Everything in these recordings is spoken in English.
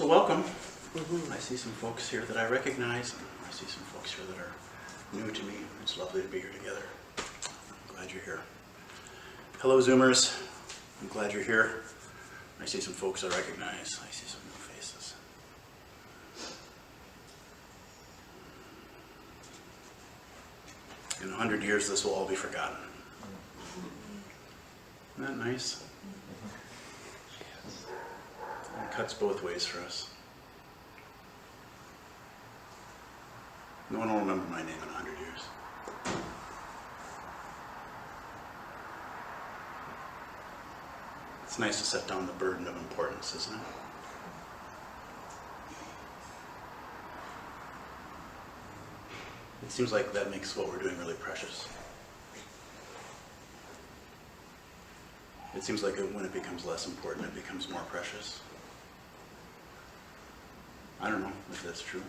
So welcome. I see some folks here that I recognize, and I see some folks here that are new to me. It's lovely to be here together. I'm glad you're here. Hello, Zoomers. I'm glad you're here. I see some folks I recognize. I see some new faces. In 100 years, this will all be forgotten. Isn't that nice? It cuts both ways for us. No one will remember my name in 100 years. It's nice to set down the burden of importance, isn't it? It seems like that makes what we're doing really precious. It seems like when it becomes less important, it becomes more precious. I don't know if that's true.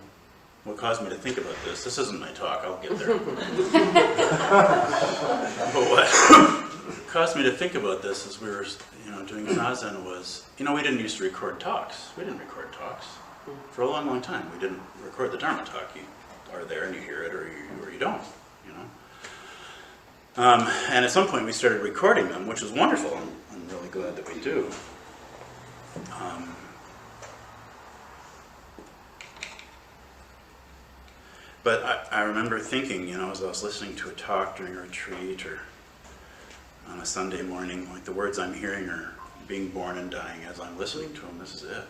What caused me to think about this isn't my talk, I'll get there. But what caused me to think about this as we were doing Zazen was, we didn't used to record talks. We didn't record talks. For a long, long time, we didn't record the Dharma talk. You are there and you hear it, or you don't, And at some point we started recording them, which was wonderful. I'm really glad that we do. But I remember thinking, as I was listening to a talk during a retreat or on a Sunday morning, like the words I'm hearing are being born and dying as I'm listening to them. This is it.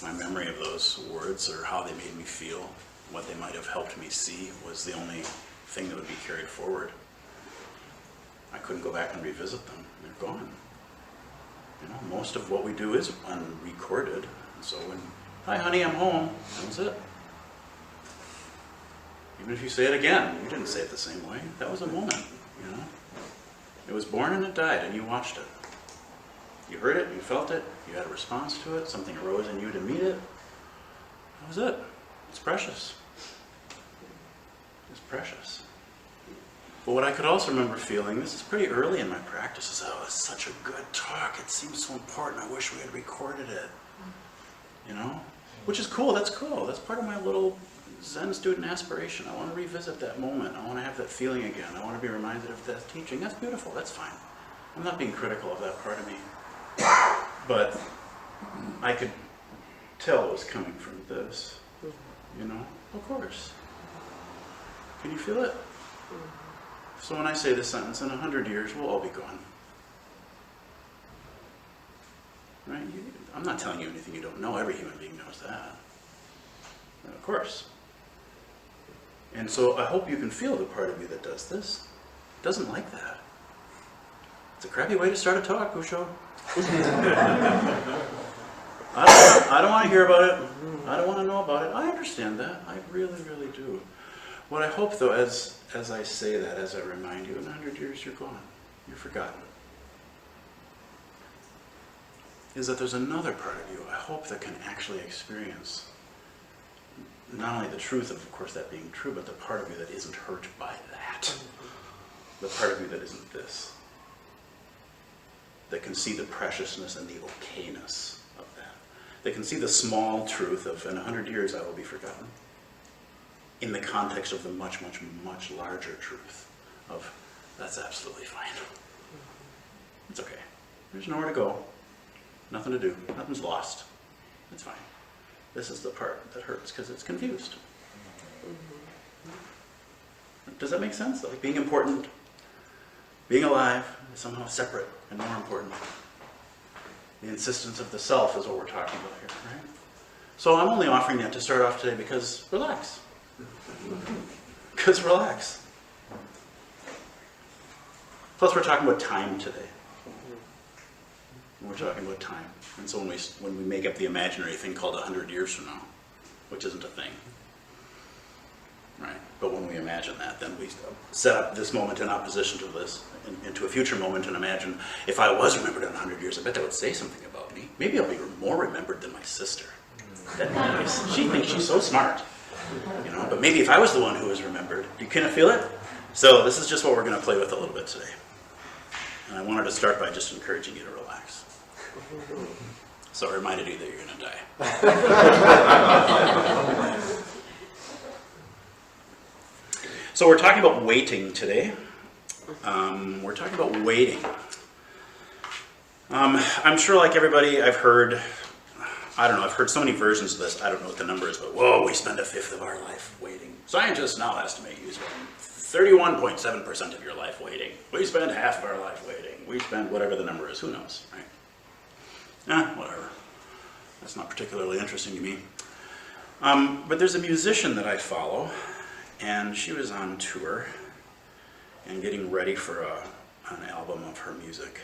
My memory of those words or how they made me feel, what they might have helped me see, was the only thing that would be carried forward. I couldn't go back and revisit them. They're gone. Most of what we do is unrecorded. And so when, hi honey, I'm home, that was it. Even if you say it again, you didn't say it the same way. That was a moment, It was born and it died, and you watched it. You heard it, you felt it, you had a response to it, something arose in you to meet it. That was it. It's precious. It's precious. But what I could also remember feeling, this is pretty early in my practice, is, oh, it's such a good talk. It seems so important. I wish we had recorded it. Which is cool. That's cool. That's part of my little Zen student aspiration. I want to revisit that moment. I want to have that feeling again. I want to be reminded of that teaching. That's beautiful. That's fine. I'm not being critical of that part of me. But I could tell it was coming from this. Of course. Can you feel it? So when I say this sentence, in 100 years, we'll all be gone. Right? I'm not telling you anything you don't know. Every human being knows that. Of course. And so I hope you can feel the part of you that does this. Doesn't like that. It's a crappy way to start a talk, Bussho. I don't want to hear about it. I don't want to know about it. I understand that. I really, really do. What I hope, though, as I say that, as I remind you, in 100 years you're gone. You're forgotten. Is that there's another part of you, I hope, that can actually experience not only the truth of course, that being true, but the part of you that isn't hurt by that. The part of you that isn't this. That can see the preciousness and the okayness of that. That can see the small truth of, in 100 years I will be forgotten. In the context of the much, much, much larger truth of, that's absolutely fine. It's okay. There's nowhere to go. Nothing to do. Nothing's lost. It's fine. This is the part that hurts because it's confused. Does that make sense? Like being important, being alive is somehow separate and more important. The insistence of the self is what we're talking about here, right? So I'm only offering that to start off today because relax. Because relax. Plus we're talking about time today. We're talking about time. And so when we make up the imaginary thing called 100 years from now, which isn't a thing, right? But when we imagine that, then we set up this moment in opposition to this, into a future moment, and imagine, if I was remembered in 100 years, I bet that would say something about me. Maybe I'll be more remembered than my sister. That'd be nice. She thinks she's so smart. But maybe if I was the one who was remembered, you kind of feel it? So this is just what we're going to play with a little bit today. And I wanted to start by just encouraging you to relax. So it reminded you that you're going to die. So we're talking about waiting today. We're talking about waiting. I'm sure, like everybody, I've heard so many versions of this. I don't know what the number is, but whoa, we spend a fifth of our life waiting. Scientists now estimate you spend 31.7% of your life waiting. We spend half of our life waiting. We spend whatever the number is. Who knows, right? Whatever. That's not particularly interesting to me. But there's a musician that I follow, and she was on tour and getting ready for an album of her music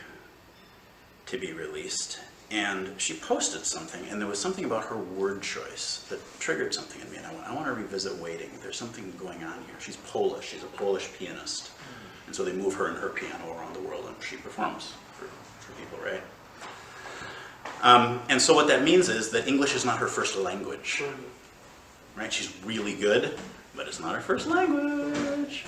to be released. And she posted something, and there was something about her word choice that triggered something in me. And I want to revisit waiting. There's something going on here. She's Polish. She's a Polish pianist. And so they move her and her piano around the world, and she performs for people, right? And so what that means is that English is not her first language. Right? She's really good, but it's not her first language.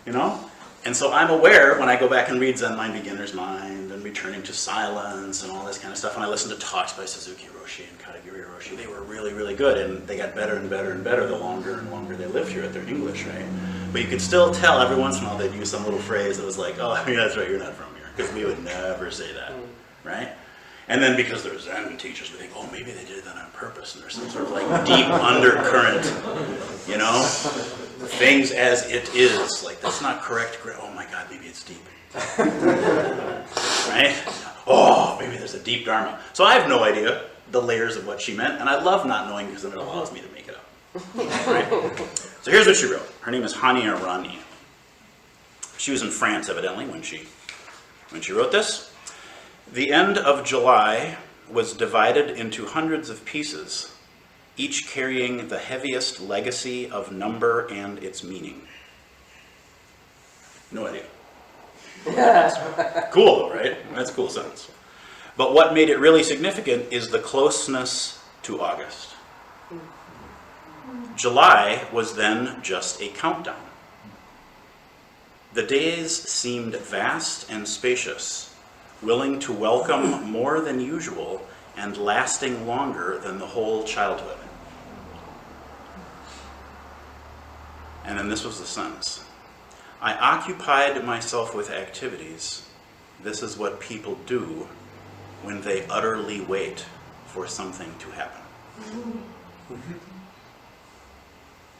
You know? And so I'm aware when I go back and read Zen Mind, Beginner's Mind, and Returning to Silence, and all this kind of stuff, and I listen to talks by Suzuki Roshi and Katagiri Roshi, they were really, really good, and they got better and better and better the longer and longer they lived here at their English, right? But you could still tell every once in a while they'd use some little phrase that was like, oh, yeah, that's right, you're not from here, because we would never say that, right? And then because they're Zen teachers, we think, oh, maybe they did that on purpose, and there's some sort of like deep undercurrent, you know? Things as it is, like that's not correct. Oh my God, maybe it's deep. Right? Oh, maybe there's a deep dharma. So I have no idea the layers of what she meant, and I love not knowing because then it allows me to make it up. Right? So here's what she wrote. Her name is Hani Arani. She was in France, evidently, when she wrote this. The end of July was divided into hundreds of pieces, each carrying the heaviest legacy of number and its meaning. No idea. Cool though, right? That's a cool sentence. But what made it really significant is the closeness to August. July was then just a countdown. The days seemed vast and spacious, willing to welcome more than usual and lasting longer than the whole childhood. And then this was the sentence. I occupied myself with activities. This is what people do when they utterly wait for something to happen.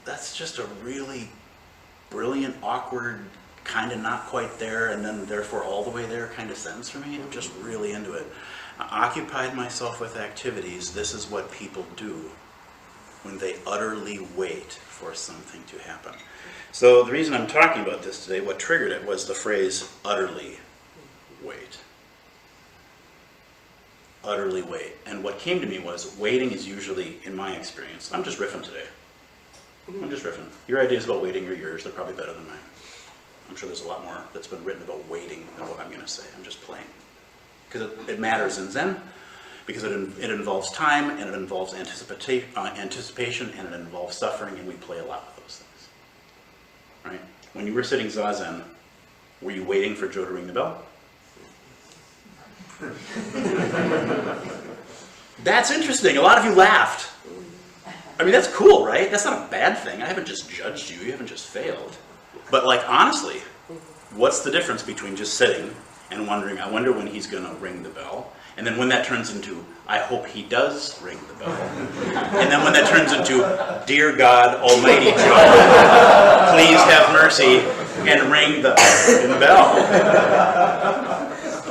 That's just a really brilliant, awkward, kind of not quite there, and then therefore all the way there kind of sentence for me. I'm just really into it. I occupied myself with activities. This is what people do when they utterly wait for something to happen. So the reason I'm talking about this today, what triggered it was the phrase utterly wait. Utterly wait. And what came to me was waiting is usually, in my experience, I'm just riffing today. I'm just riffing. Your ideas about waiting are yours. They're probably better than mine. I'm sure there's a lot more that's been written about waiting than what I'm going to say. I'm just playing. Because it matters in Zen, because it involves time, and it involves anticipation, and it involves suffering, and we play a lot with those things. Right? When you were sitting Zazen, were you waiting for Joe to ring the bell? That's interesting. A lot of you laughed. I mean, that's cool, right? That's not a bad thing. I haven't just judged you. You haven't just failed. But like, honestly, what's the difference between just sitting and wondering, I wonder when he's going to ring the bell, and then when that turns into, I hope he does ring the bell, and then when that turns into, dear God Almighty Joe, please have mercy and ring the bell.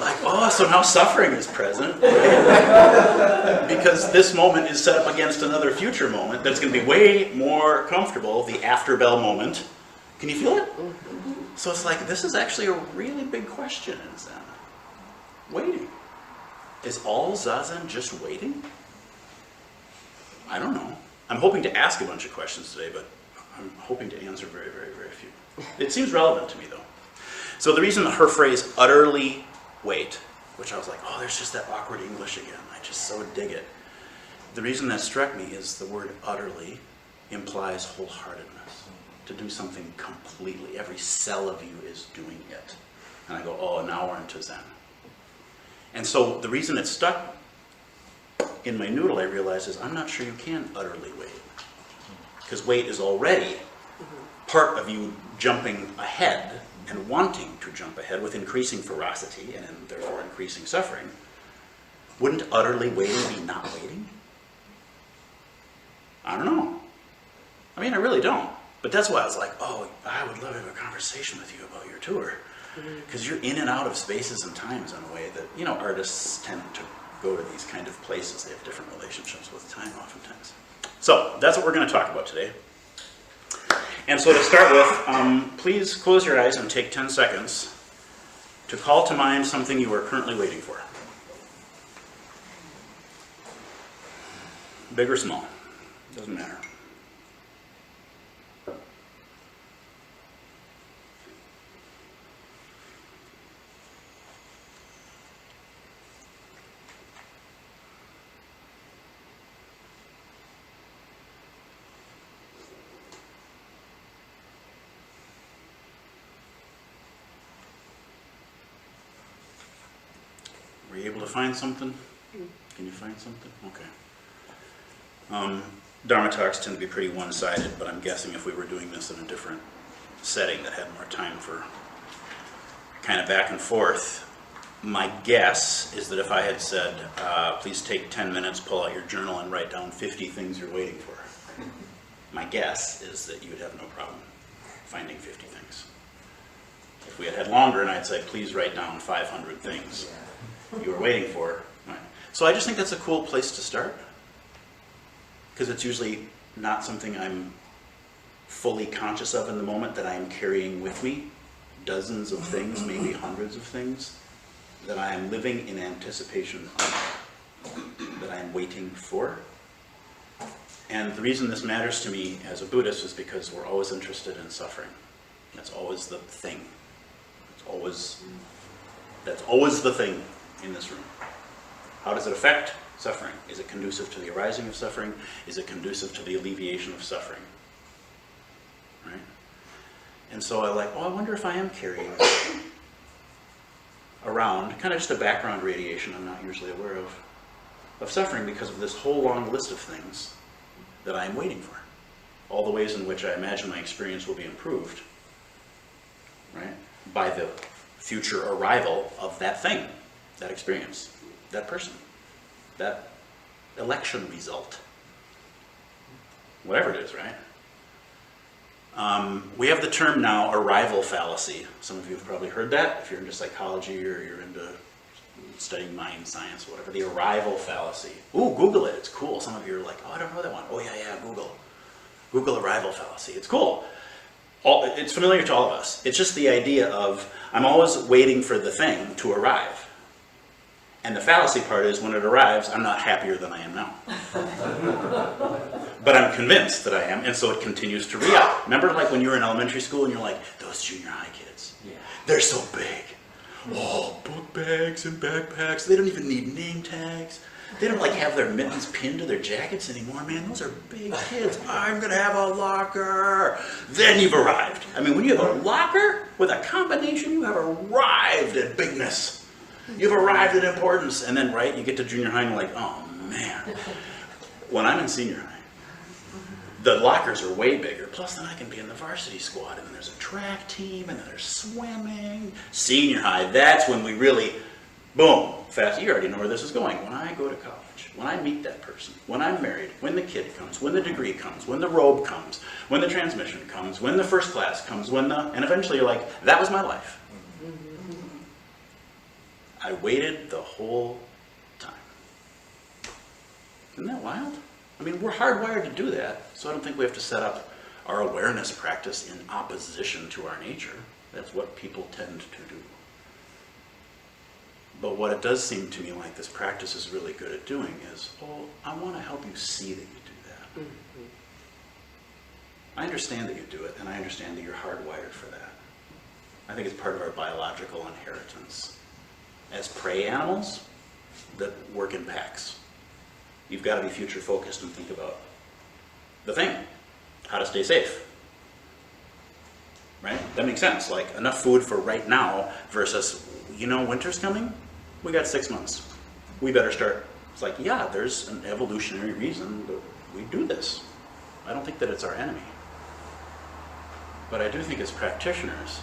Like, oh, so now suffering is present, right? Because this moment is set up against another future moment that's going to be way more comfortable, the after bell moment. Can you feel it? So it's like, this is actually a really big question in Zen. Waiting. Is all Zazen just waiting? I don't know. I'm hoping to ask a bunch of questions today, but I'm hoping to answer very, very, very few. It seems relevant to me, though. So the reason her phrase, utterly wait, which I was like, oh, there's just that awkward English again. I just so dig it. The reason that struck me is the word utterly implies wholeheartedness. To do something completely. Every cell of you is doing it. And I go, oh, now we're into Zen. And so the reason it stuck in my noodle I realized is I'm not sure you can utterly wait. Because wait is already part of you jumping ahead and wanting to jump ahead with increasing ferocity and therefore increasing suffering. Wouldn't utterly waiting be not waiting? I don't know. I mean, I really don't. But that's why I was like, oh, I would love to have a conversation with you about your tour. Because you're in and out of spaces and times in a way that, you know, artists tend to go to these kind of places. They have different relationships with time oftentimes. So that's what we're going to talk about today. And so to start with, please close your eyes and take 10 seconds to call to mind something you are currently waiting for. Big or small, doesn't matter. Were you able to find something? Can you find something? Okay. Dharma talks tend to be pretty one-sided, but I'm guessing if we were doing this in a different setting that had more time for kind of back and forth, my guess is that if I had said, please take 10 minutes, pull out your journal and write down 50 things you're waiting for, my guess is that you would have no problem finding 50 things. If we had had longer and I'd said, please write down 500 things you were waiting for. Right. So I just think that's a cool place to start, because it's usually not something I'm fully conscious of in the moment that I am carrying with me. Dozens of things, maybe hundreds of things that I am living in anticipation of, that I am waiting for. And the reason this matters to me as a Buddhist is because we're always interested in suffering. That's always the thing. That's always the thing in this room. How does it affect suffering? Is it conducive to the arising of suffering? Is it conducive to the alleviation of suffering? Right? And so I like, I wonder if I am carrying around, kind of just a background radiation I'm not usually aware of suffering because of this whole long list of things that I am waiting for. All the ways in which I imagine my experience will be improved, right? By the future arrival of that thing, that experience, that person, that election result, whatever it is, right? We have the term now, arrival fallacy. Some of you have probably heard that, if you're into psychology or you're into studying mind science or whatever, the arrival fallacy. Ooh, Google it, it's cool. Some of you are like, oh, I don't know that one. Oh yeah, Google arrival fallacy, it's cool. It's familiar to all of us. It's just the idea of, I'm always waiting for the thing to arrive. And the fallacy part is, when it arrives, I'm not happier than I am now. But I'm convinced that I am, and so it continues to re-up. Remember like when you were in elementary school and you're like, those junior high kids, they're so big. Oh, book bags and backpacks, they don't even need name tags. They don't like have their mittens pinned to their jackets anymore, man. Those are big kids. I'm gonna have a locker. Then you've arrived. I mean, when you have a locker with a combination, you have arrived at bigness. You've arrived at importance. And then, right, you get to junior high and you're like, oh man. When I'm in senior high, the lockers are way bigger. Plus then I can be in the varsity squad, and then there's a track team, and then there's swimming. Senior high, that's when we really, boom, fast. You already know where this is going. When I go to college, when I meet that person, when I'm married, when the kid comes, when the degree comes, when the robe comes, when the transmission comes, when the first class comes, and eventually you're like, that was my life. I waited the whole time. Isn't that wild? I mean, we're hardwired to do that, so I don't think we have to set up our awareness practice in opposition to our nature. That's what people tend to do. But what it does seem to me like this practice is really good at doing is, I want to help you see that you do that. Mm-hmm. I understand that you do it, and I understand that you're hardwired for that. I think it's part of our biological inheritance. As prey animals that work in packs, you've got to be future focused and think about the thing, how to stay safe. Right? That makes sense. Like enough food for right now versus, winter's coming. We got 6 months. We better start It's like, yeah, there's an evolutionary reason that we do this. I don't think that it's our enemy. But I do think as practitioners,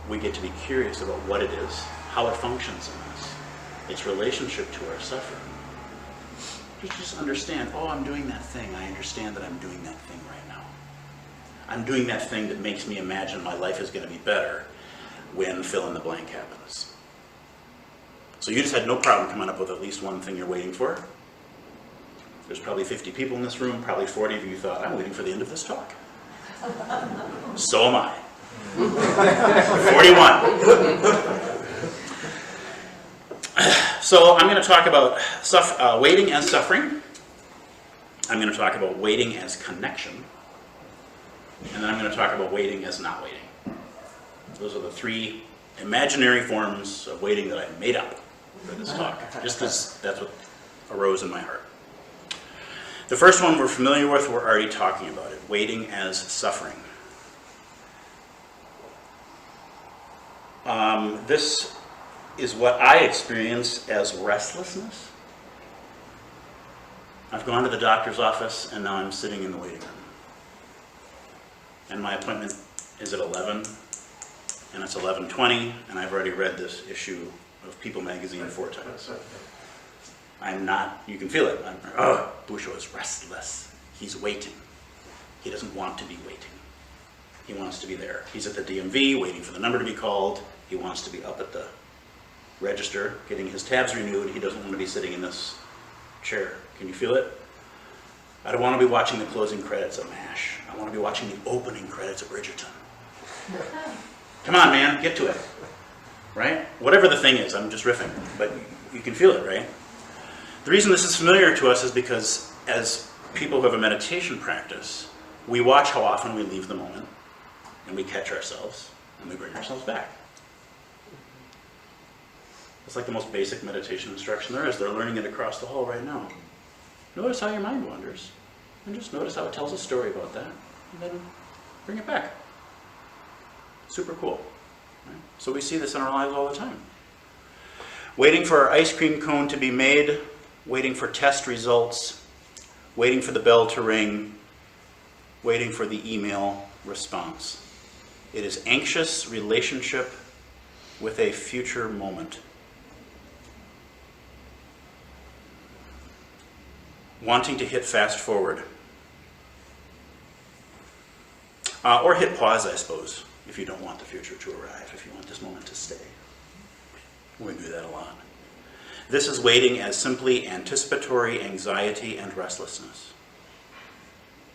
we get to be curious about what it is, how it functions in us, its relationship to our suffering. Just understand, oh, I'm doing that thing. I understand that I'm doing that thing right now. I'm doing that thing that makes me imagine my life is going to be better when fill in the blank happens. So you just had no problem coming up with at least one thing you're waiting for. There's probably 50 people in this room, probably 40 of you thought, I'm waiting for the end of this talk. So am I. 41. So I'm going to talk about waiting as suffering. I'm going to talk about waiting as connection. And then I'm going to talk about waiting as not waiting. Those are the three imaginary forms of waiting that I made up for this talk, just because that's what arose in my heart. The first one we're familiar with, we're already talking about it, waiting as suffering. This is what I experience as restlessness. I've gone to the doctor's office and now I'm sitting in the waiting room. And my appointment is at 11, and it's 11:20, and I've already read this issue of People magazine 4 times. I'm not, you can feel it. Bussho is restless. He's waiting. He doesn't want to be waiting. He wants to be there. He's at the DMV waiting for the number to be called. He wants to be up at the register getting his tabs renewed. He doesn't want to be sitting in this chair. Can you feel it? I don't want to be watching the closing credits of MASH. I want to be watching the opening credits of Bridgerton. Come on, man, get to it. Right? Whatever the thing is, I'm just riffing, but you can feel it, right? The reason this is familiar to us is because as people who have a meditation practice, we watch how often we leave the moment, and we catch ourselves, and we bring ourselves back. It's like the most basic meditation instruction there is. They're learning it across the hall right now. Notice how your mind wanders, and just notice how it tells a story about that, and then bring it back. Super cool. Right? So we see this in our lives all the time. Waiting for our ice cream cone to be made, waiting for test results, waiting for the bell to ring, waiting for the email response. It is anxious relationship with a future moment. Wanting to hit fast forward. Or hit pause, I suppose, if you don't want the future to arrive, if you want this moment to stay. We do that a lot. This is waiting as simply anticipatory anxiety and restlessness.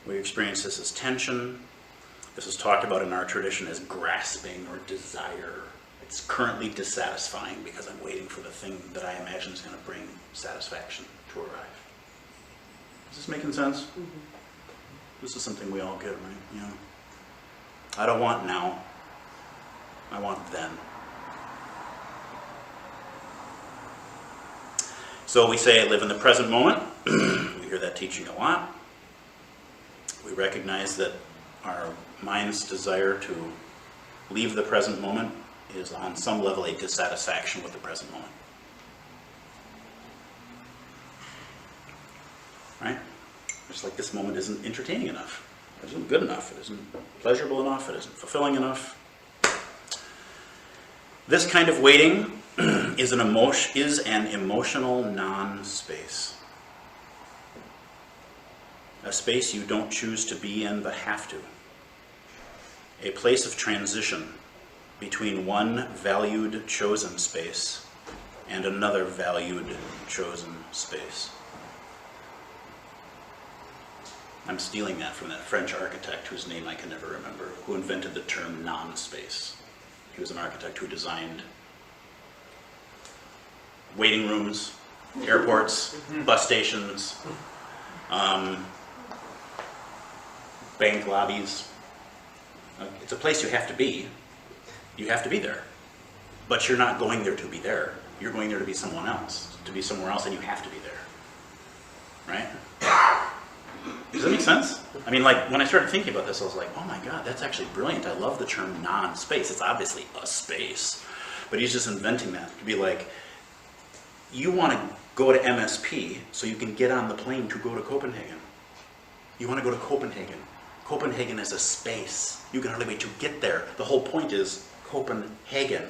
We experience this as tension. This is talked about in our tradition as grasping or desire. It's currently dissatisfying because I'm waiting for the thing that I imagine is going to bring satisfaction to arrive. Is this making sense? Mm-hmm. This is something we all get, right? You know, I don't want now. I want then. So we say live in the present moment. We hear that teaching a lot. We recognize that our mind's desire to leave the present moment is on some level a dissatisfaction with the present moment. Right? Just like this moment isn't entertaining enough. It isn't good enough. It isn't pleasurable enough. It isn't fulfilling enough. This kind of waiting is an emotional non-space. A space you don't choose to be in but have to. A place of transition between one valued chosen space and another valued chosen space. I'm stealing that from that French architect whose name I can never remember, who invented the term non-space. He was an architect who designed waiting rooms, airports, bus stations, bank lobbies. It's a place you have to be. You have to be there. But you're not going there to be there. You're going there to be someone else. To be somewhere else, and you have to be there. Right? Does that make sense? I mean, like, when I started thinking about this, I was like, oh my God, that's actually brilliant. I love the term non-space. It's obviously a space. But he's just inventing that to be like, you want to go to MSP so you can get on the plane to go to Copenhagen. You want to go to Copenhagen. Copenhagen is a space. You can hardly wait to get there. The whole point is Copenhagen.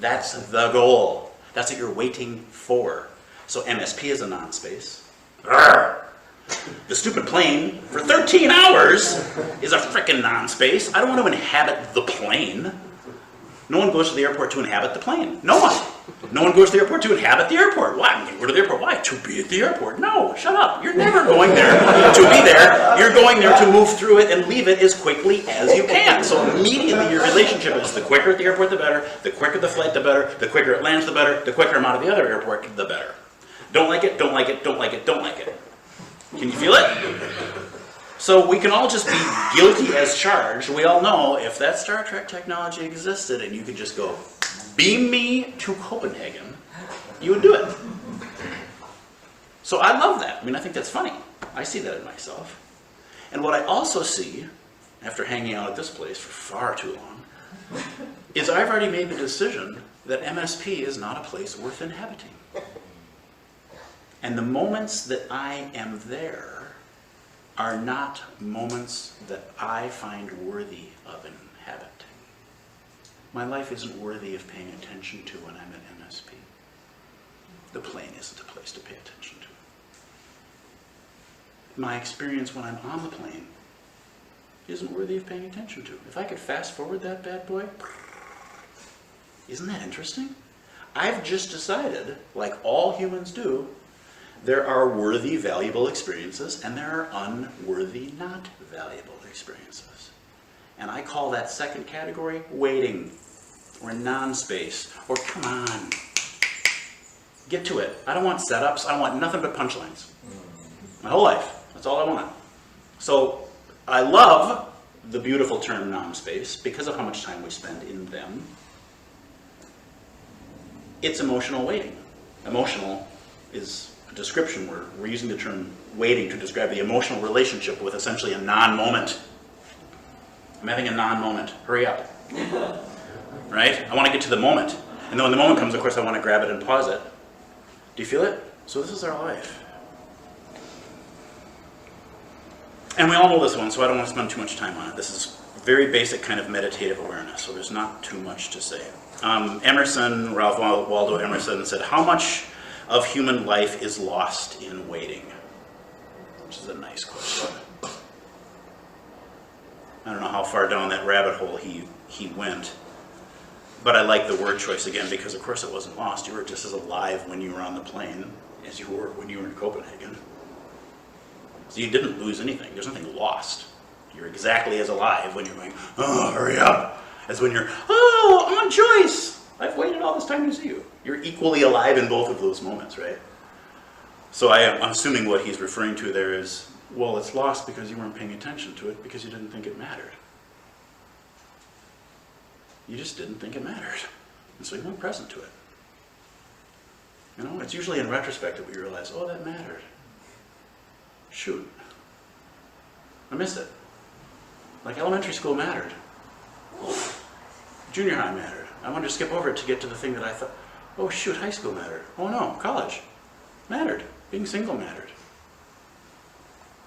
That's the goal. That's what you're waiting for. So MSP is a non-space. The stupid plane for 13 hours is a frickin' non-space. I don't want to inhabit the plane. No one goes to the airport to inhabit the plane. No one. No one goes to the airport to inhabit the airport. Why? I'm going to go to the airport. Why? To be at the airport. No, shut up. You're never going there to be there. You're going there to move through it and leave it as quickly as you can. So immediately your relationship is the quicker at the airport, the better. The quicker the flight, the better. The quicker it lands, the better. The quicker I'm out of the other airport, the better. Don't like it, don't like it, don't like it, don't like it. Can you feel it? So we can all just be guilty as charged. We all know if that Star Trek technology existed and you could just go, beam me to Copenhagen, you would do it. So I love that. I mean, I think that's funny. I see that in myself. And what I also see, after hanging out at this place for far too long, is I've already made the decision that MSP is not a place worth inhabiting. And the moments that I am there are not moments that I find worthy of inhabiting. My life isn't worthy of paying attention to when I'm at MSP. The plane isn't a place to pay attention to. My experience when I'm on the plane isn't worthy of paying attention to. If I could fast forward that bad boy, isn't that interesting? I've just decided, like all humans do, there are worthy, valuable experiences, and there are unworthy, not valuable experiences. And I call that second category waiting, or non-space, or come on, get to it. I don't want setups, I want nothing but punchlines. My whole life, that's all I want. So I love the beautiful term non-space because of how much time we spend in them. It's emotional waiting. Emotional is a description word. We're using the term waiting to describe the emotional relationship with essentially a non-moment. I'm having a non-moment. Hurry up. Right? I want to get to the moment. And then when the moment comes, of course, I want to grab it and pause it. Do you feel it? So this is our life. And we all know this one, so I don't want to spend too much time on it. This is very basic kind of meditative awareness, so there's not too much to say. Emerson, Ralph Waldo Emerson said, how much of human life is lost in waiting? Which is a nice question. I don't know how far down that rabbit hole he went, but I like the word choice again because of course it wasn't lost. You were just as alive when you were on the plane as you were when you were in Copenhagen. So you didn't lose anything. There's nothing lost. You're exactly as alive when you're going, oh, hurry up, as when you're, oh, on Joyce, I've waited all this time to see you. You're equally alive in both of those moments, right? So I'm assuming what he's referring to there is, well, it's lost because you weren't paying attention to it because you didn't think it mattered. You just didn't think it mattered. And so you weren't present to it. You know, it's usually in retrospect that we realize, oh, that mattered. Shoot. I missed it. Like elementary school mattered. Junior high mattered. I wanted to skip over it to get to the thing that I thought, oh shoot, high school mattered. Oh no, college mattered. Being single mattered.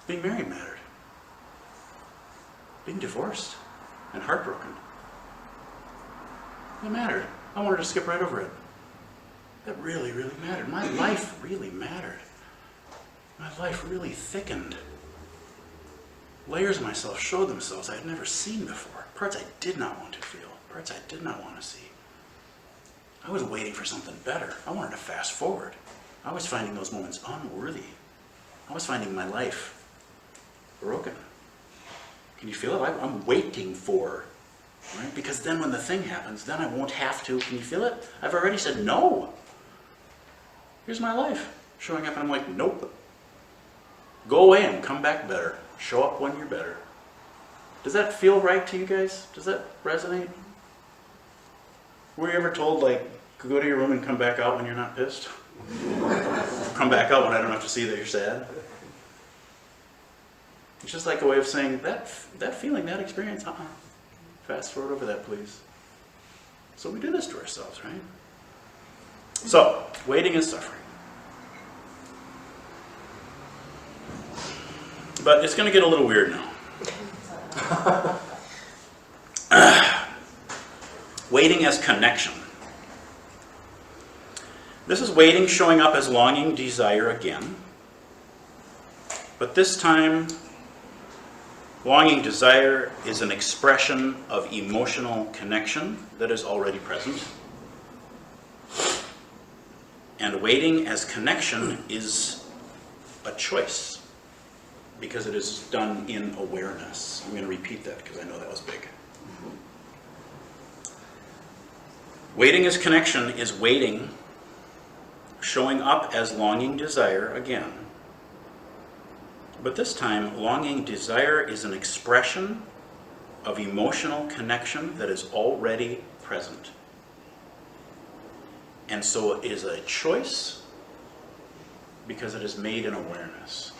Being married mattered. Being divorced and heartbroken. It mattered. I wanted to skip right over it. That really, really mattered. My life really mattered. My life really thickened. Layers of myself showed themselves I had never seen before. Parts I did not want to feel. Parts I did not want to see. I was waiting for something better. I wanted to fast forward. I was finding those moments unworthy. I was finding my life broken. Can you feel it? I'm waiting for, right? Because then when the thing happens, then I won't have to. Can you feel it? I've already said no. Here's my life showing up and I'm like, nope. Go away and come back better. Show up when you're better. Does that feel right to you guys? Does that resonate? Were you ever told, like, go to your room and come back out when you're not pissed? Come back out when I don't have to see that you're sad? It's just like a way of saying, that feeling, that experience, fast forward over that, please. So we do this to ourselves, right? So, waiting is suffering. But it's going to get a little weird now. Waiting as connection. This is waiting showing up as longing, desire again. But this time, longing, desire is an expression of emotional connection that is already present. And waiting as connection is a choice because it is done in awareness. I'm going to repeat that because I know that was big. Waiting as connection is waiting, showing up as longing, desire again. But this time, longing, desire is an expression of emotional connection that is already present. And so it is a choice because it is made in awareness.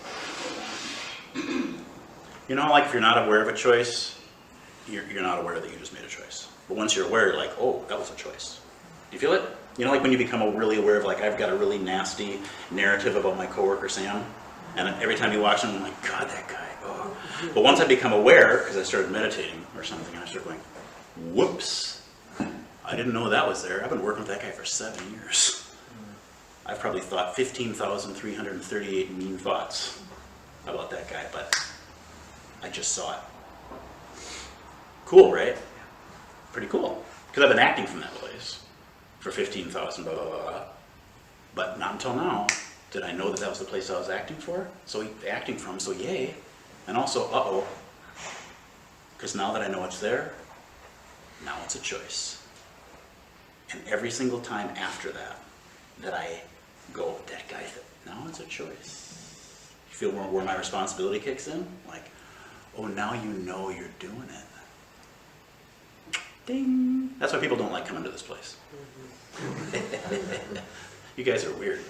You know, like if you're not aware of a choice, you're not aware that you just made a choice. But once you're aware, you're like, oh, that was a choice. Do you feel it? You know, like when you become really aware of, like, I've got a really nasty narrative about my coworker, Sam, and every time you watch him, I'm like, God, that guy, oh. But once I become aware, because I started meditating or something, and I started going, whoops, I didn't know that was there. I've been working with that guy for 7 years. I've probably thought 15,338 mean thoughts about that guy, but I just saw it. Cool, right? Pretty cool. Because I've been acting from that place for 15,000, blah, blah, blah, blah. But not until now did I know that that was the place I was acting from, so yay. And also, uh-oh. Because now that I know it's there, now it's a choice. And every single time after that, that I go, that guy, now it's a choice. You feel where my responsibility kicks in? Like, oh, now you know you're doing it. Ding. That's why people don't like coming to this place. You guys are weird.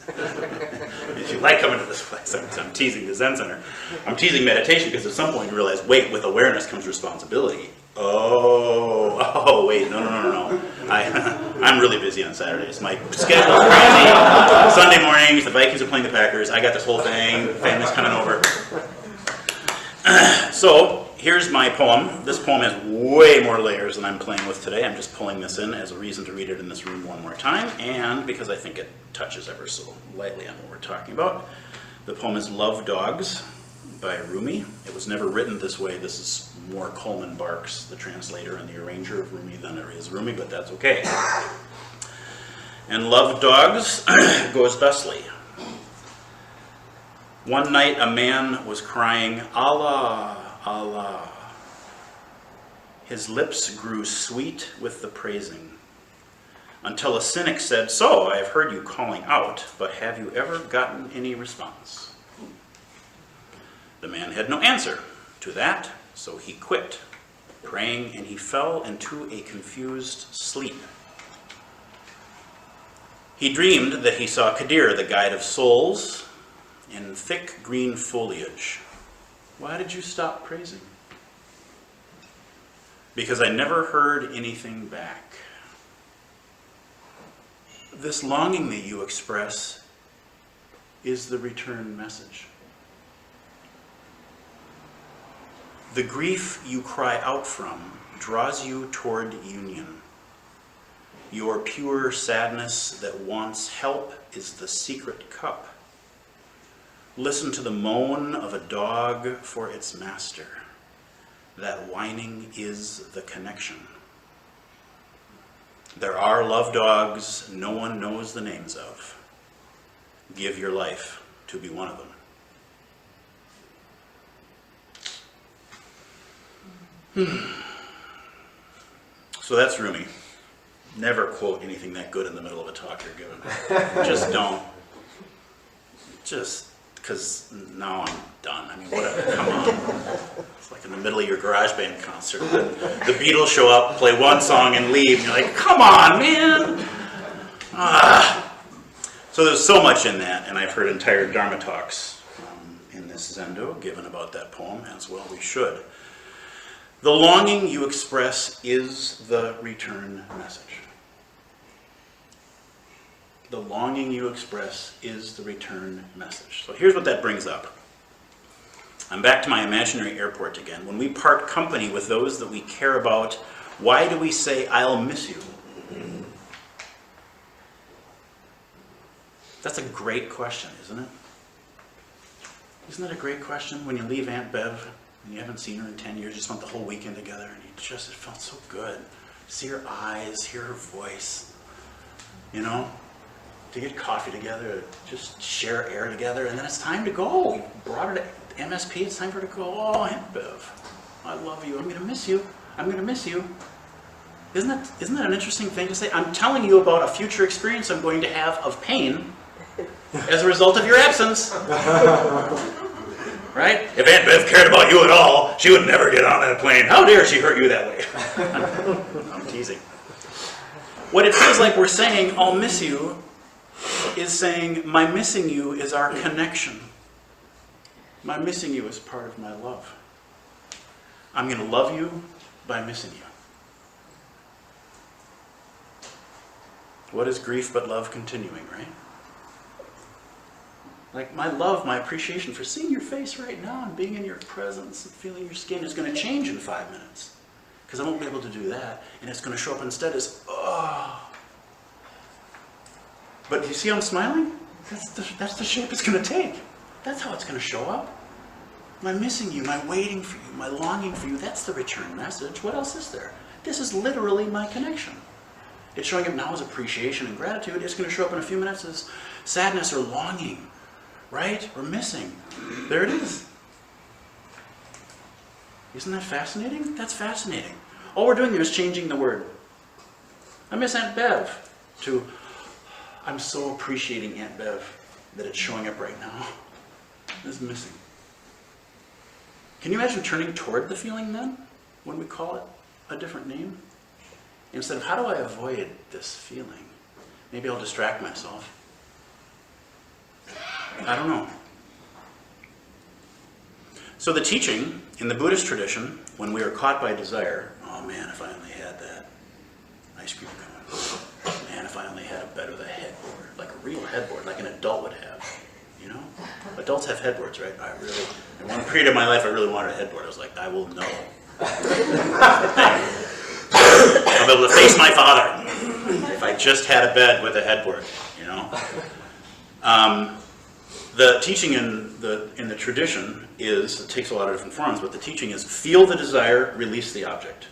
If you like coming to this place, I'm teasing the Zen Center. I'm teasing meditation because at some point you realize, wait, with awareness comes responsibility. Oh, wait, no. I'm really busy on Saturdays. My schedule's crazy. Sunday mornings, the Vikings are playing the Packers. I got this whole thing. The family's coming over. So, here's my poem. This poem has way more layers than I'm playing with today. I'm just pulling this in as a reason to read it in this room one more time, and because I think it touches ever so lightly on what we're talking about. The poem is Love Dogs by Rumi. It was never written this way. This is more Coleman Barks, the translator and the arranger of Rumi, than it is Rumi, but that's okay. And Love Dogs goes thusly. One night a man was crying, Allah, Allah. His lips grew sweet with the praising, until a cynic said, so, I have heard you calling out, but have you ever gotten any response? The man had no answer to that, so he quit praying, and he fell into a confused sleep. He dreamed that he saw Kadir, the guide of souls, in thick green foliage. Why did you stop praising? Because I never heard anything back. This longing that you express is the return message. The grief you cry out from draws you toward union. Your pure sadness that wants help is the secret cup. Listen to the moan of a dog for its master. That whining is the connection. There are love dogs no one knows the names of. Give your life to be one of them. So that's Rumi. Never quote anything that good in the middle of a talk you're giving. Just don't. Just because now I'm done. I mean, whatever, come on. It's like in the middle of your garage band concert. The Beatles show up, play one song and leave, and you're like, come on, man. So there's so much in that, and I've heard entire Dharma talks in this Zendo given about that poem, as well we should. The longing you express is the return message. The longing you express is the return message. So here's what that brings up. I'm back to my imaginary airport again. When we part company with those that we care about, why do we say, "I'll miss you"? That's a great question, isn't it? Isn't that a great question? When you leave Aunt Bev and you haven't seen her in 10 years, you spent the whole weekend together and it felt so good. See her eyes, hear her voice, you know? To get coffee together, just share air together, and then it's time to go. You brought her to MSP, it's time for her to go. "Oh, Aunt Bev, I love you, I'm gonna miss you, I'm gonna miss you." Isn't that an interesting thing to say? I'm telling you about a future experience I'm going to have of pain as a result of your absence. Right? If Aunt Bev cared about you at all, she would never get on that plane. How dare she hurt you that way? I'm teasing. What it feels like we're saying, "I'll miss you," is saying, my missing you is our connection. My missing you is part of my love. I'm going to love you by missing you. What is grief but love continuing, right? Like my love, my appreciation for seeing your face right now and being in your presence and feeling your skin is going to change in 5 minutes. Because I won't be able to do that. And it's going to show up instead as, "Oh." But do you see how I'm smiling? That's the shape it's going to take. That's how it's going to show up. My missing you, my waiting for you, my longing for you, that's the return message. What else is there? This is literally my connection. It's showing up now as appreciation and gratitude. It's going to show up in a few minutes as sadness or longing, right? Or missing. There it is. Isn't that fascinating? That's fascinating. All we're doing there is changing the word. I miss Aunt Bev to, I'm so appreciating Aunt Bev that it's showing up right now. It's missing. Can you imagine turning toward the feeling then, when we call it a different name? Instead of, how do I avoid this feeling? Maybe I'll distract myself. I don't know. So the teaching in the Buddhist tradition, when we are caught by desire, "Oh man, if I only had that ice cream cone. Man, if I only had a bed with a headboard, like a real headboard, like an adult would have." You know? Adults have headboards, right? In one period of my life, I really wanted a headboard. I was like, I will know. I'll be able to face my father if I just had a bed with a headboard, you know? The teaching in the tradition is, it takes a lot of different forms, but the teaching is feel the desire, release the object.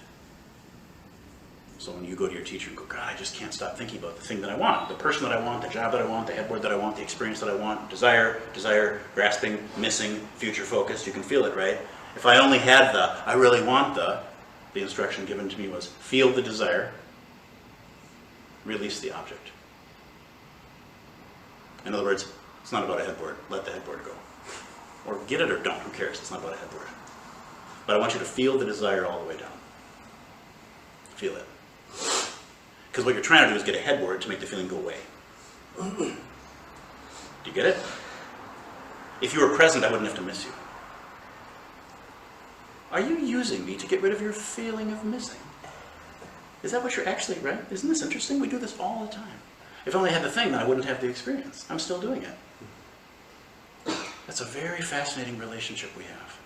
So when you go to your teacher and go, "God, I just can't stop thinking about the thing that I want, the person that I want, the job that I want, the headboard that I want, the experience that I want," desire, grasping, missing, future focus, you can feel it, right? If I only had I really want the instruction given to me was feel the desire, release the object. In other words, it's not about a headboard, let the headboard go. Or get it or don't, who cares, it's not about a headboard. But I want you to feel the desire all the way down. Feel it. Because what you're trying to do is get a headboard to make the feeling go away. Do you get it? If you were present, I wouldn't have to miss you. Are you using me to get rid of your feeling of missing? Is that what you're actually, right? Isn't this interesting? We do this all the time. If I only had the thing, then I wouldn't have the experience. I'm still doing it. That's a very fascinating relationship we have.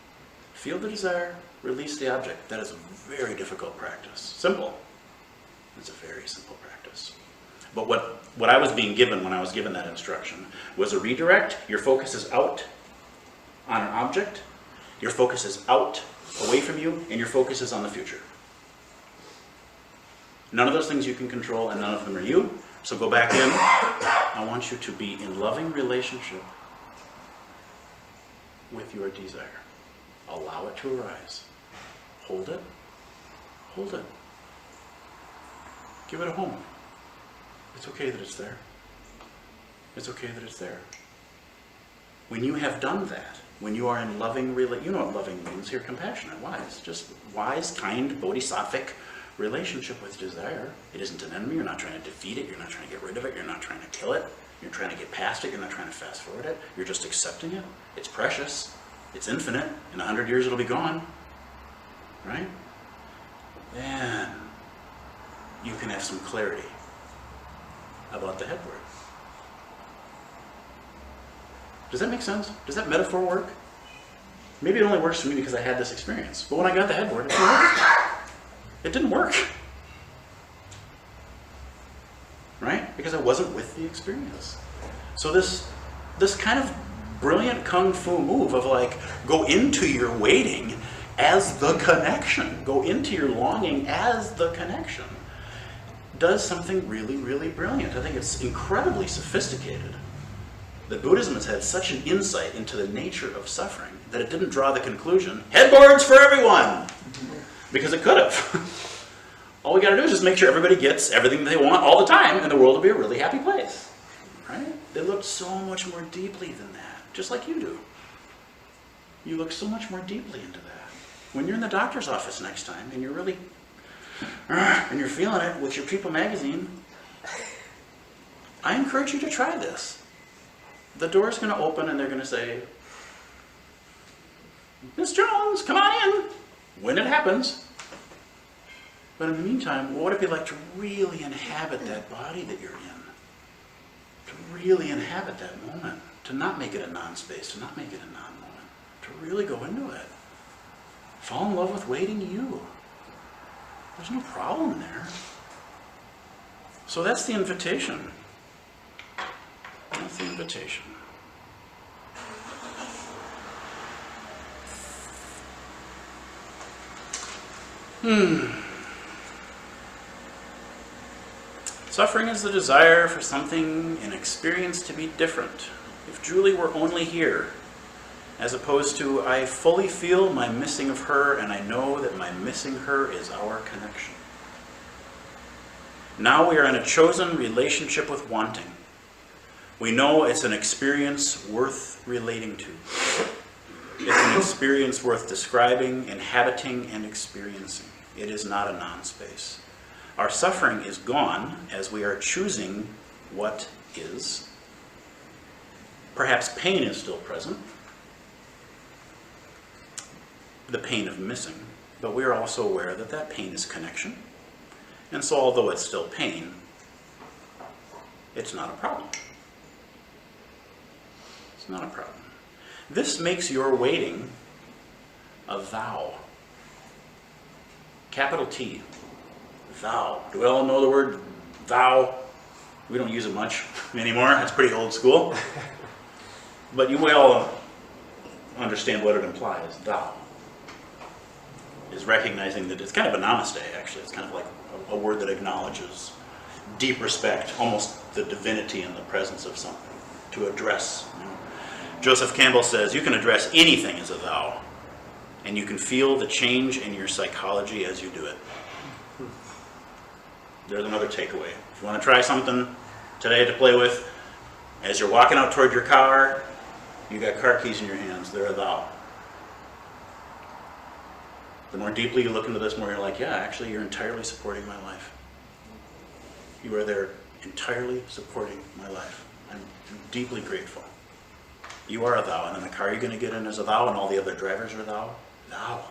Feel the desire, release the object. That is a very difficult practice. Simple. It's a very simple practice. But what I was being given when I was given that instruction was a redirect. Your focus is out on an object. Your focus is out, away from you, and your focus is on the future. None of those things you can control, and none of them are you. So go back in. I want you to be in loving relationship with your desire. Allow it to arise. Hold it. Hold it. Give it a home. It's okay that it's there. It's okay that it's there. When you have done that, when you are in loving, you know what loving means here, compassionate, wise. Just wise, kind, bodhisattvic relationship with desire. It isn't an enemy. You're not trying to defeat it. You're not trying to get rid of it. You're not trying to kill it. You're trying to get past it. You're not trying to fast forward it. You're just accepting it. It's precious. It's infinite. In 100 years it'll be gone. Right? Then you can have some clarity about the headboard. Does that make sense? Does that metaphor work? Maybe it only works for me because I had this experience. But when I got the headboard, it didn't work. It didn't work. Right? Because I wasn't with the experience. So this kind of brilliant kung fu move of like, go into your waiting as the connection. Go into your longing as the connection. Does something really, really brilliant. I think it's incredibly sophisticated. That Buddhism has had such an insight into the nature of suffering that it didn't draw the conclusion, headboards for everyone! Because it could have. All we got to do is just make sure everybody gets everything they want all the time, and the world will be a really happy place. Right? They looked so much more deeply than that, just like you do. You look so much more deeply into that. When you're in the doctor's office next time, and you're really, and you're feeling it with your People magazine, I encourage you to try this. The door's going to open, and they're going to say, Miss Jones, come on in, when it happens. But in the meantime, what would it be like to really inhabit that body that you're in? To really inhabit that moment. To not make it a non-space, to not make it a non-moment. To really go into it. Fall in love with waiting you. There's no problem there. So that's the invitation. That's the invitation. Suffering is the desire for something, an experience to be different. If Julie were only here, as opposed to, I fully feel my missing of her, and I know that my missing her is our connection. Now we are in a chosen relationship with wanting. We know it's an experience worth relating to. It's an experience worth describing, inhabiting, and experiencing. It is not a non-space. Our suffering is gone as we are choosing what is. Perhaps pain is still present, the pain of missing, but we are also aware that that pain is connection. And so although it's still pain, it's not a problem. It's not a problem. This makes your waiting a thou. Capital T. Thou. Do we all know the word thou? We don't use it much anymore. It's pretty old school. But you all understand what it implies. Thou is recognizing that it's kind of a namaste, actually. It's kind of like a word that acknowledges deep respect, almost the divinity in the presence of something, to address. You know. Joseph Campbell says, you can address anything as a thou, and you can feel the change in your psychology as you do it. There's another takeaway. If you want to try something today to play with, as you're walking out toward your car, you got car keys in your hands, they're a thou. The more deeply you look into this, more you're like, yeah, actually you're entirely supporting my life. You are there entirely supporting my life. I'm deeply grateful. You are a thou, and then the car you're going to get in is a thou, and all the other drivers are thou. Thou.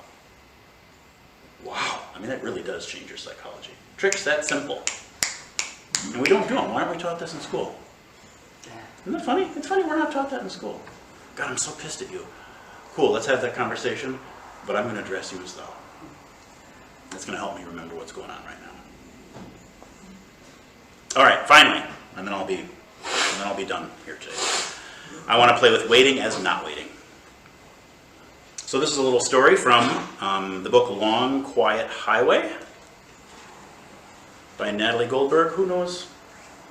Wow. I mean, that really does change your psychology. Tricks that simple. And we don't do them. Why aren't we taught this in school? Isn't that funny? It's funny we're not taught that in school. God, I'm so pissed at you. Cool, let's have that conversation, but I'm going to address you as thou. That's going to help me remember what's going on right now. All right, finally, and then I'll be done here today. I want to play with waiting as not waiting. So this is a little story from the book Long, Quiet Highway by Natalie Goldberg. Who knows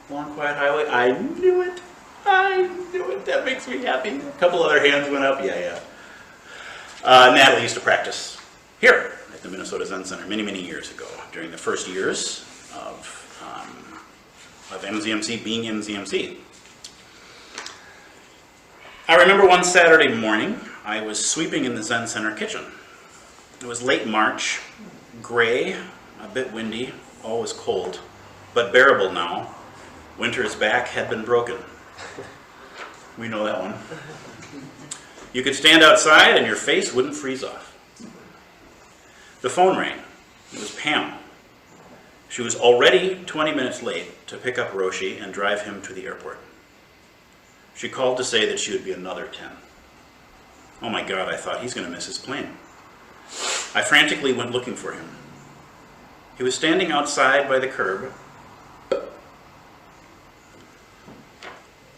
Long, Quiet Highway? I knew it. I knew it. That makes me happy. A couple other hands went up. Yeah. Natalie used to practice here at the Minnesota Zen Center many, many years ago, during the first years of MZMC being MZMC. I remember one Saturday morning, I was sweeping in the Zen Center kitchen. It was late March, gray, a bit windy, always cold, but bearable now. Winter's back had been broken. We know that one. You could stand outside and your face wouldn't freeze off. The phone rang. It was Pam. She was already 20 minutes late to pick up Roshi and drive him to the airport. She called to say that she would be another 10. Oh my God, I thought, he's going to miss his plane. I frantically went looking for him. He was standing outside by the curb,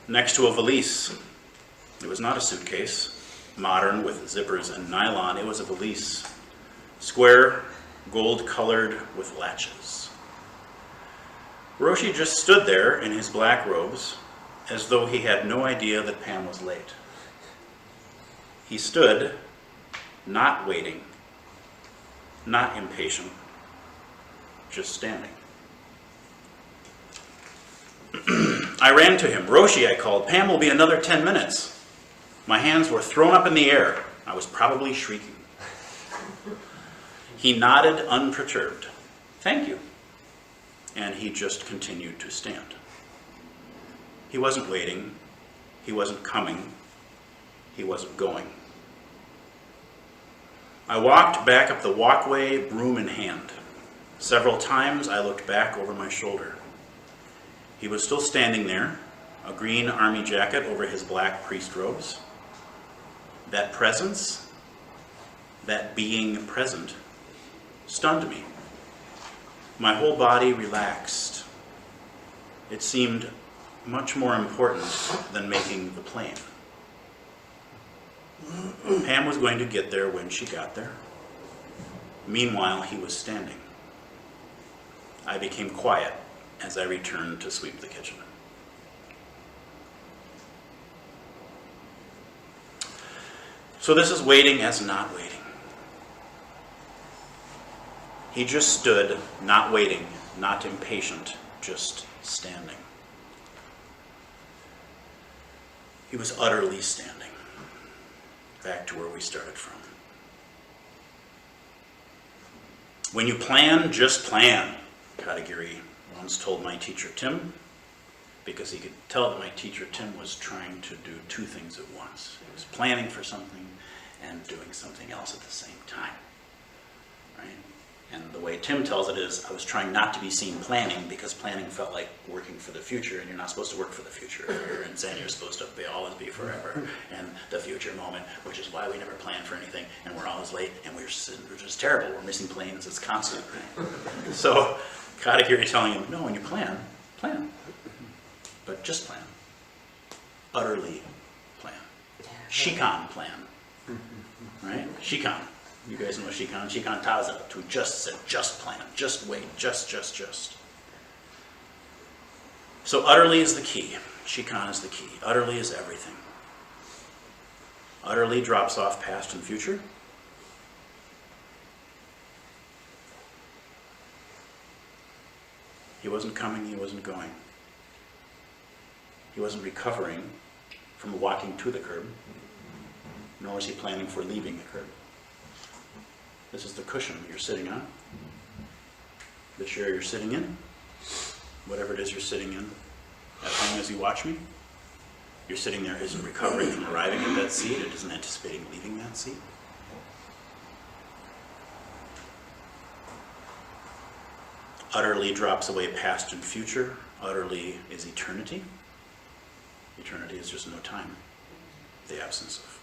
next to a valise. It was not a suitcase, modern with zippers and nylon. It was a valise, square, gold-colored with latches. Roshi just stood there in his black robes, as though he had no idea that Pam was late. He stood, not waiting, not impatient, just standing. I ran to him. Roshi, I called. Pam will be another 10 minutes. My hands were thrown up in the air. I was probably shrieking. He nodded unperturbed. Thank you. And he just continued to stand. He wasn't waiting. He wasn't coming. He wasn't going. I walked back up the walkway, broom in hand. Several times I looked back over my shoulder. He was still standing there, a green army jacket over his black priest robes. That presence, that being present, stunned me. My whole body relaxed. It seemed much more important than making the plane. Pam was going to get there when she got there. Meanwhile, he was standing. I became quiet as I returned to sweep the kitchen. So this is waiting as not waiting. He just stood, not waiting, not impatient, just standing. He was utterly standing, back to where we started from. When you plan, just plan, Katagiri once told my teacher Tim, because he could tell that my teacher Tim was trying to do two things at once. He was planning for something and doing something else at the same time, right? And the way Tim tells it is, I was trying not to be seen planning because planning felt like working for the future, and you're not supposed to work for the future. You're in Zen, you're supposed to always be forever. And the future moment, which is why we never plan for anything, and we're always late, and we're just terrible. We're missing planes, it's constant, right? So, Katagiri telling him, no, when you plan, plan. But just plan. Utterly plan. Shikan plan. Right? Shikan. You guys know Shikan. Shikan Taza, to just said, just plan, just wait, just. So utterly is the key. Shikan is the key. Utterly is everything. Utterly drops off past and future. He wasn't coming, he wasn't going. He wasn't recovering from walking to the curb, nor was he planning for leaving the curb. This is the cushion you're sitting on, the chair you're sitting in, whatever it is you're sitting in. At home as you watch me, you're sitting there, isn't recovering from arriving at that seat, it isn't anticipating leaving that seat. Utterly drops away past and future. Utterly is eternity. Eternity is just no time, the absence of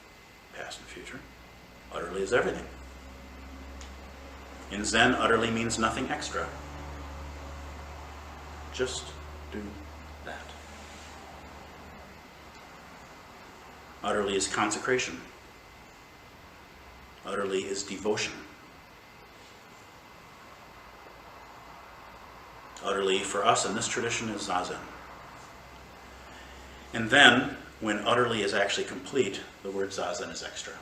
past and future. Utterly is everything. In Zen, utterly means nothing extra. Just do that. Utterly is consecration. Utterly is devotion. Utterly, for us in this tradition, is Zazen. And then, when utterly is actually complete, the word Zazen is extra,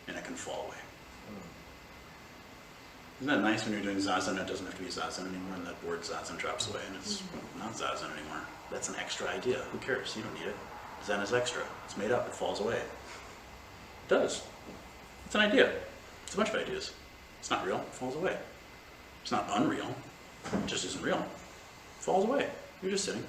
and it can fall away. Isn't that nice when you're doing Zazen, it doesn't have to be Zazen anymore, and that word Zazen drops away, and it's not Zazen anymore. That's an extra idea. Who cares? You don't need it. Zen is extra. It's made up. It falls away. It does. It's an idea. It's a bunch of ideas. It's not real. It falls away. It's not unreal. It just isn't real. It falls away. You're just sitting.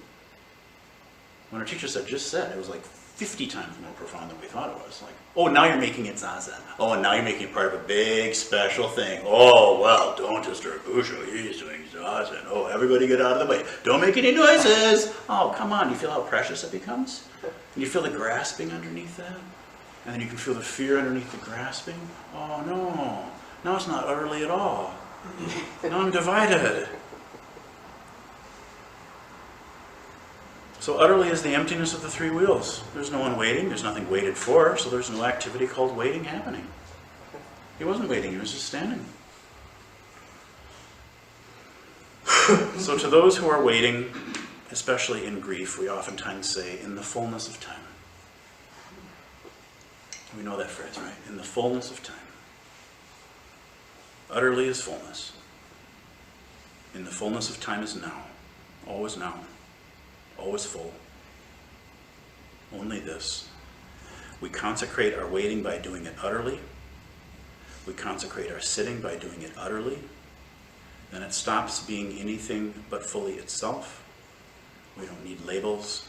When our teacher said, just sit, it was like 50 times more profound than we thought it was. Like, oh, now you're making it Zazen. Oh, and now you're making it part of a big special thing. Oh, well, don't disturb Bussho. He's doing Zazen. Oh, everybody get out of the way. Don't make any noises. Oh, come on. Do you feel how precious it becomes? And you feel the grasping underneath that? And then you can feel the fear underneath the grasping. Oh no, now it's not utterly at all. Now I'm divided. So utterly is the emptiness of the three wheels. There's no one waiting, there's nothing waited for, so there's no activity called waiting happening. He wasn't waiting, he was just standing. So to those who are waiting, especially in grief, we oftentimes say, in the fullness of time. We know that phrase, right? In the fullness of time. Utterly is fullness. In the fullness of time is now. Always now. Always full. Only this. We consecrate our waiting by doing it utterly. We consecrate our sitting by doing it utterly. Then it stops being anything but fully itself. We don't need labels.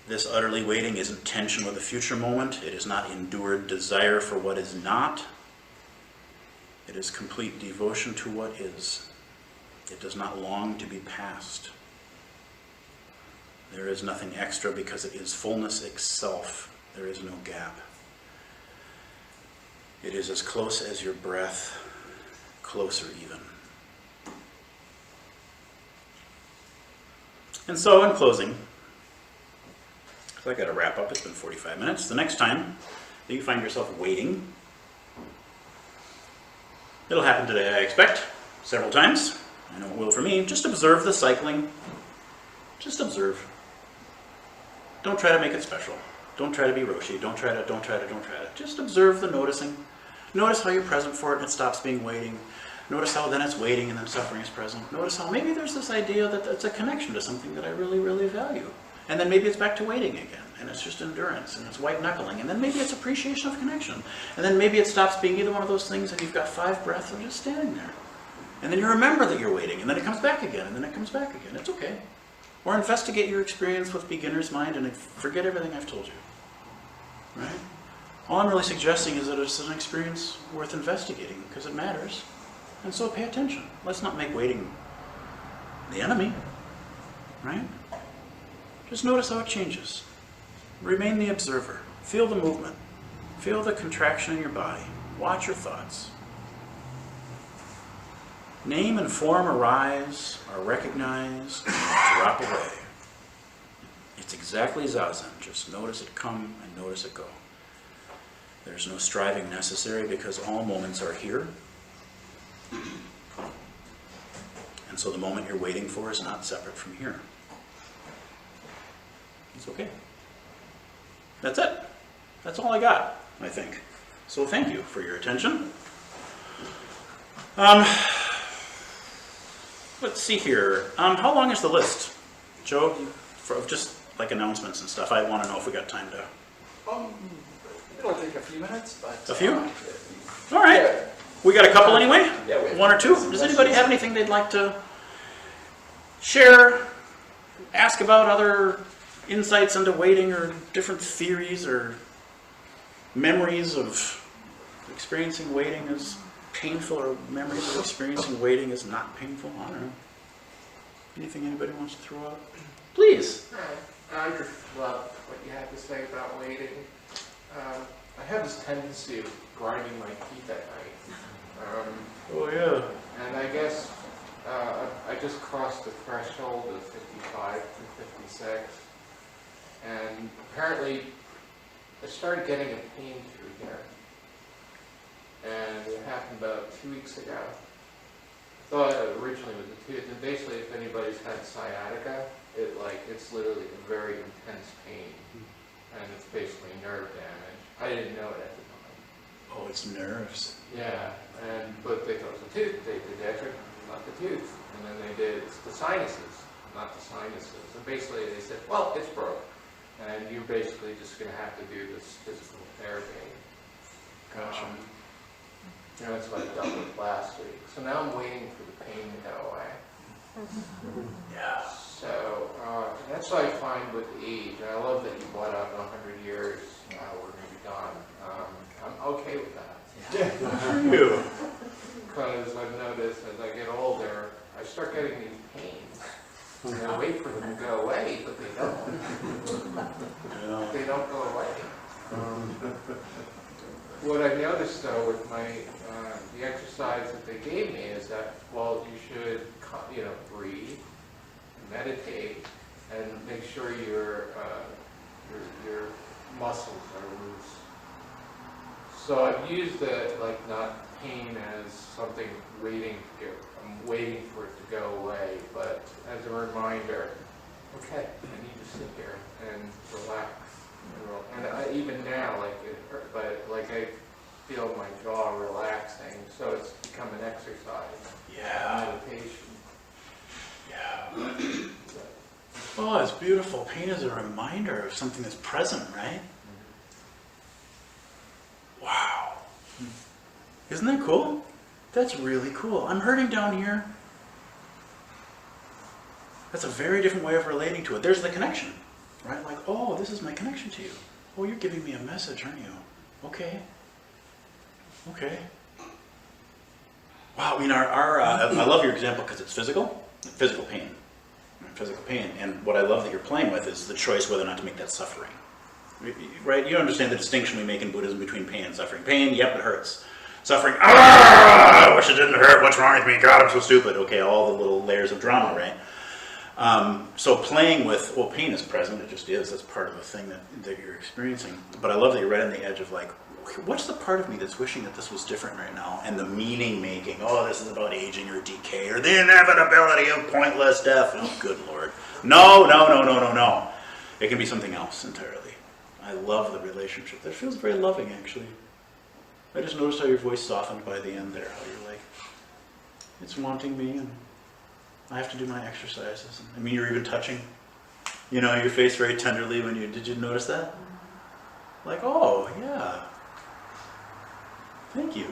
This utterly waiting isn't tension with a future moment. It is not endured desire for what is not. It is complete devotion to what is. It does not long to be past. There is nothing extra because it is fullness itself. There is no gap. It is as close as your breath, closer even. And so, in closing, because I got to wrap up, it's been 45 minutes. The next time that you find yourself waiting, it'll happen today, I expect, several times. I know it will for me. Just observe the cycling. Just observe. Don't try to make it special. Don't try to be Roshi. Don't try to. Just observe the noticing. Notice how you're present for it and it stops being waiting. Notice how then it's waiting and then suffering is present. Notice how maybe there's this idea that it's a connection to something that I really, really value. And then maybe it's back to waiting again. And it's just endurance and it's white knuckling. And then maybe it's appreciation of connection. And then maybe it stops being either one of those things and you've got 5 breaths of just standing there. And then you remember that you're waiting, and then it comes back again, and then it comes back again. It's okay. Or investigate your experience with beginner's mind and forget everything I've told you. Right? All I'm really suggesting is that it's an experience worth investigating, because it matters. And so pay attention. Let's not make waiting the enemy. Right? Just notice how it changes. Remain the observer. Feel the movement. Feel the contraction in your body. Watch your thoughts. Name and form arise, are recognized, and drop away. It's exactly Zazen. Just notice it come and notice it go. There's no striving necessary because all moments are here. And so the moment you're waiting for is not separate from here. It's okay. That's it. That's all I got, I think. So thank you for your attention. Let's see here. How long is the list, Joe? For just like announcements and stuff. I want to know if we got time to. It'll take a few minutes, but. A few? All right. Yeah. We got a couple anyway? Yeah, we have 1 or 2? Does anybody have anything they'd like to share, ask about, other insights into waiting or different theories or memories of experiencing waiting as painful or memories of experiencing waiting as not painful? I don't know. Anything anybody wants to throw out? Please. I just love what you had to say about waiting. I have this tendency of grinding my teeth at night. Oh yeah. And I guess I just crossed the threshold of 55 to 56. And apparently I started getting a pain through here. And it happened about 2 weeks ago. I thought originally it was a tooth, and basically if anybody's had sciatica, it's literally a very intense pain. And it's basically nerve damage. I didn't know it at the time. Oh, it's nerves. Yeah, but they thought it was a tooth. They did X-ray, not the tooth. And then they did the sinuses, not the sinuses. And basically they said, well, it's broke. And you're basically just going to have to do this physical therapy. Gotcha. That's what I dealt with last week. So now I'm waiting for the pain to go away. Yeah. So that's what I find with age. I love that you brought up in 100 years we're going to be gone. I'm okay with that. Yeah. Good for you. Because I've noticed as I get older, I start getting these pains. And I wait for them to go away, but they don't. Yeah. They they don't go away. What I noticed though with my, the exercise that they gave me is that, well, you should, breathe, meditate, and make sure your muscles are loose. So I've used it like not pain as something waiting to go. I'm waiting for it to go away, but as a reminder, okay, I need to sit here and relax. And even now, like it hurt, but like I feel my jaw relaxing, so it's become an exercise. Yeah. Meditation. Yeah. Oh, it's beautiful. Pain is a reminder of something that's present, right? Wow. Isn't that cool? That's really cool. I'm hurting down here. That's a very different way of relating to it. There's the connection, right? Like, oh, this is my connection to you. Oh, you're giving me a message, aren't you? Okay. Okay. Wow, I mean, I love your example because it's physical pain. Physical pain. And what I love that you're playing with is the choice whether or not to make that suffering. Right? You understand the distinction we make in Buddhism between pain and suffering. Pain, yep, it hurts. Suffering, I wish it didn't hurt. What's wrong with me? God, I'm so stupid. Okay, all the little layers of drama, right? So playing with, well, pain is present. It just is. That's part of the thing that you're experiencing. But I love that you're right on the edge of like, what's the part of me that's wishing that this was different right now? And the meaning making, oh, this is about aging or decay or the inevitability of pointless death. Oh, good Lord. No. It can be something else entirely. I love the relationship. That feels very loving, actually. I just noticed how your voice softened by the end there. How you're like, it's wanting me and I have to do my exercises. I mean, you're even touching, your face very tenderly when did you notice that? Like, oh, yeah. Thank you.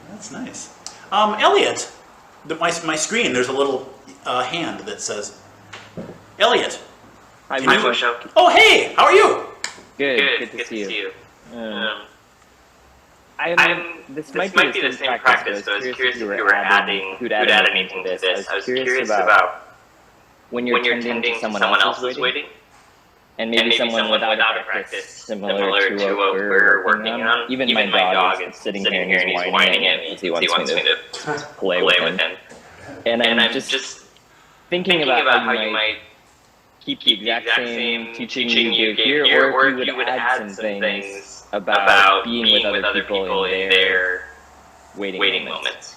That's nice. Elliot, my screen, there's a little hand that says, Elliot. Hi, Bussho. Oh, hey, how are you? Good to see you. This might be the same practice, but I was curious if you were adding, who'd add anything to this. I was curious about when you're tending to someone else's waiting, and maybe someone without a practice similar to what we're working on. Even my dog is sitting here and he's whining at me because he wants me to play with him. And I'm just thinking about how you might keep the exact same teaching you gave here, or if you would add some things about being with other people in their waiting moments.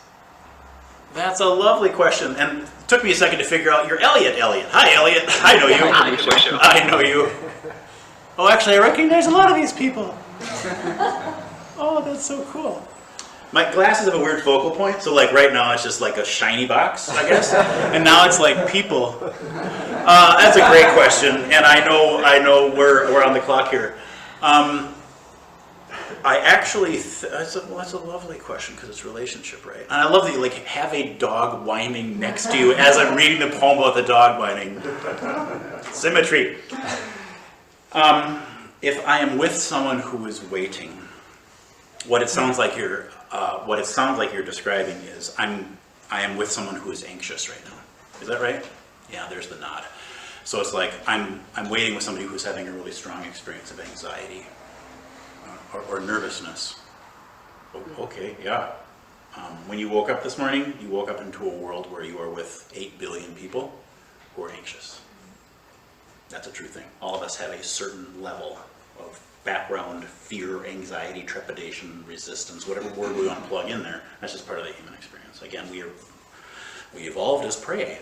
That's a lovely question, and it took me a second to figure out you're Elliot. Hi, Elliot. I know you. I know you. Oh, actually, I recognize a lot of these people. Oh, that's so cool. My glasses have a weird focal point, so like right now it's just like a shiny box, I guess, and now it's like people. That's a great question, and I know we're on the clock here. I actually, that's a lovely question because it's relationship, right? And I love that you like have a dog whining next to you as I'm reading the poem about the dog whining. Symmetry. If I am with someone who is waiting, what it sounds like you're describing is I am with someone who is anxious right now. Is that right? Yeah, there's the nod. So it's like I'm waiting with somebody who's having a really strong experience of anxiety. Or nervousness. Okay, yeah. When you woke up this morning, you woke up into a world where you are with 8 billion people who are anxious. That's a true thing. All of us have a certain level of background fear, anxiety, trepidation, resistance, whatever word we want to plug in there. That's just part of the human experience. Again, we evolved as prey.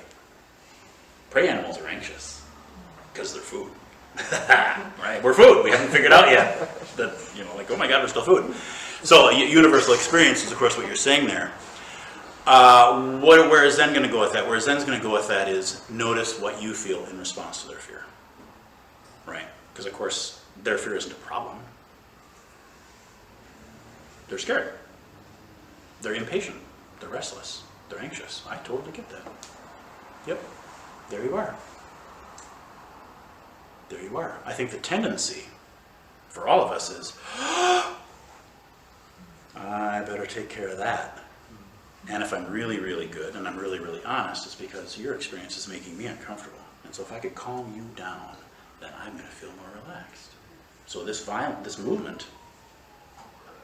Prey animals are anxious because they're food. Right? We're food. We haven't figured out yet that, like, oh my God, we're still food. So universal experience is, of course, what you're saying there. Where is Zen going to go with that? Where Zen's going to go with that is notice what you feel in response to their fear. Right? Because, of course, their fear isn't a problem. They're scared. They're impatient. They're restless. They're anxious. I totally get that. Yep. There you are. There you are. I think the tendency for all of us is, I better take care of that. And if I'm really, really good and I'm really, really honest, it's because your experience is making me uncomfortable. And so if I could calm you down, then I'm going to feel more relaxed. So this movement,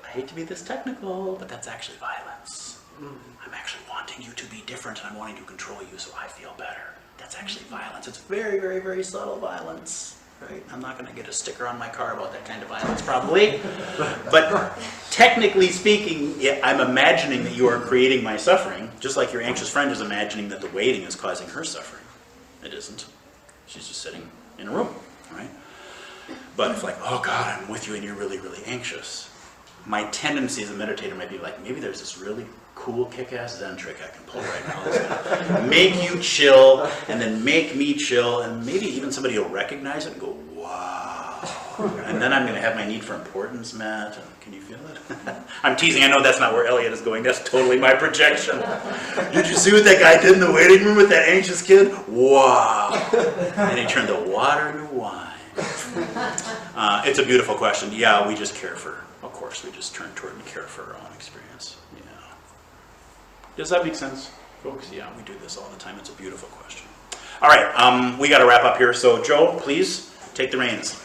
I hate to be this technical, but that's actually violence. I'm actually wanting you to be different, and I'm wanting to control you so I feel better. That's actually violence. It's very, very, very subtle violence. Right? I'm not going to get a sticker on my car about that kind of violence, probably. But technically speaking, yeah, I'm imagining that you are creating my suffering, just like your anxious friend is imagining that the waiting is causing her suffering. It isn't. She's just sitting in a room, right? But it's like, oh God, I'm with you and you're really, really anxious. My tendency as a meditator might be like, maybe there's this really cool kick-ass Zen trick I can pull right now. That's gonna make you chill, and then make me chill, and maybe even somebody will recognize it and go, wow. And then I'm going to have my need for importance met. And can you feel it? I'm teasing. I know that's not where Elliot is going. That's totally my projection. Did you see what that guy did in the waiting room with that anxious kid? Wow. And he turned the water into wine. It's a beautiful question. Yeah, we just care for, of course, we just turn toward and care for our own experience. Yeah. Does that make sense, folks? Yeah, we do this all the time. It's a beautiful question. All right, we got to wrap up here. So, Joe, please take the reins.